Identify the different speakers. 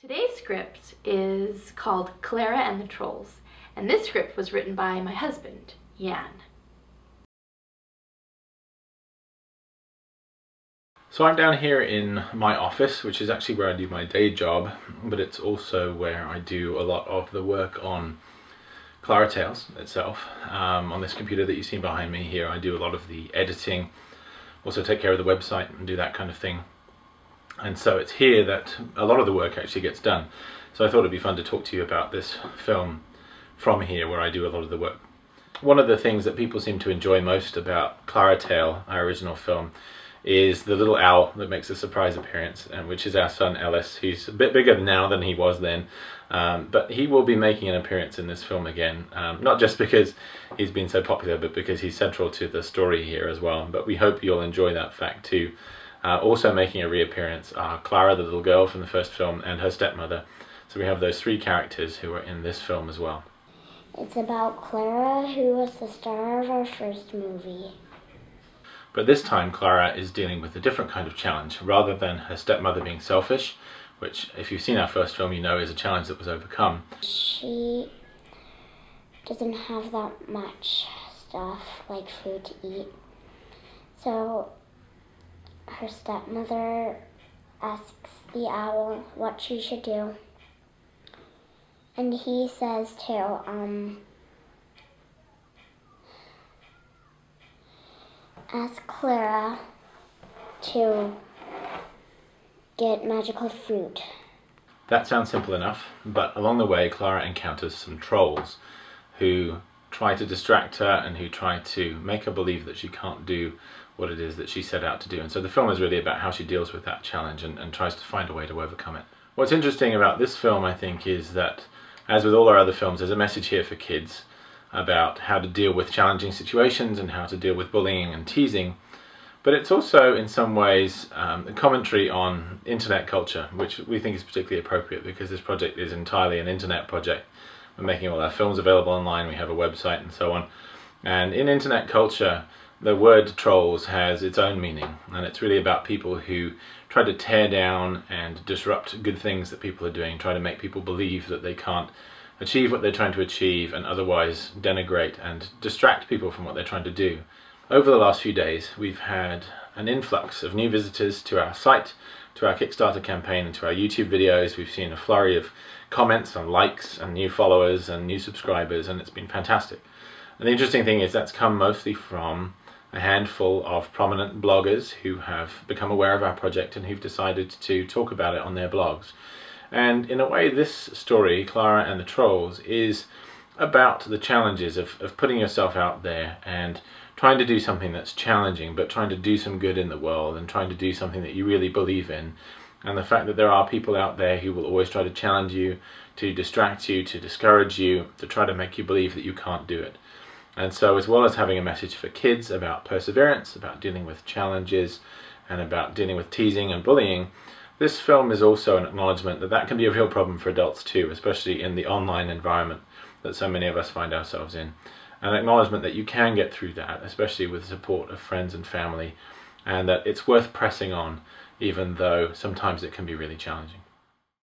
Speaker 1: Today's script is called Clara and the Trolls, and this script was written by my husband, Jan.
Speaker 2: So I'm down here in my office, which is actually where I do my day job, but it's also where I do a lot of the work on Clara Tales itself. On this computer that you see behind me here, I do a lot of the editing, also take care of the website and do that kind of thing. And so it's here that a lot of the work actually gets done. So I thought it'd be fun to talk to you about this film from here, where I do a lot of the work. One of the things that people seem to enjoy most about Clara Tale, our original film, is the little owl that makes a surprise appearance, and which is our son Ellis. He's a bit bigger now than he was then, but he will be making an appearance in this film again, not just because he's been so popular, but because he's central to the story here as well. But we hope you'll enjoy that fact too. Also making a reappearance are Clara, the little girl from the first film, and her stepmother. So we have those three characters who are in this film as well.
Speaker 3: It's about Clara, who was the star of our first movie.
Speaker 2: But this time Clara is dealing with a different kind of challenge. Rather than her stepmother being selfish, which if you've seen our first film you know is a challenge that was overcome.
Speaker 3: She doesn't have that much stuff like food to eat. So her stepmother asks the owl what she should do. And he says to ask Clara to get magical fruit.
Speaker 2: That sounds simple enough, but along the way Clara encounters some trolls who try to distract her and who try to make her believe that she can't do what it is that she set out to do. And so the film is really about how she deals with that challenge and tries to find a way to overcome it. What's interesting about this film, I think, is that, as with all our other films, there's a message here for kids about how to deal with challenging situations and how to deal with bullying and teasing. But it's also, in some ways, a commentary on internet culture, which we think is particularly appropriate because this project is entirely an internet project. We're making all our films available online, we have a website and so on. And in internet culture, the word trolls has its own meaning, and it's really about people who try to tear down and disrupt good things that people are doing, try to make people believe that they can't achieve what they're trying to achieve, and otherwise denigrate and distract people from what they're trying to do. Over the last few days, we've had an influx of new visitors to our site, to our Kickstarter campaign, and to our YouTube videos. We've seen a flurry of comments and likes and new followers and new subscribers, and it's been fantastic. And the interesting thing is that's come mostly from a handful of prominent bloggers who have become aware of our project and who've decided to talk about it on their blogs. And in a way, this story, Clara and the Trolls, is about the challenges of putting yourself out there and trying to do something that's challenging, but trying to do some good in the world and trying to do something that you really believe in. And the fact that there are people out there who will always try to challenge you, to distract you, to discourage you, to try to make you believe that you can't do it. And so, as well as having a message for kids about perseverance, about dealing with challenges, and about dealing with teasing and bullying, this film is also an acknowledgement that that can be a real problem for adults too, especially in the online environment that so many of us find ourselves in. An acknowledgement that you can get through that, especially with the support of friends and family, and that it's worth pressing on, even though sometimes it can be really challenging.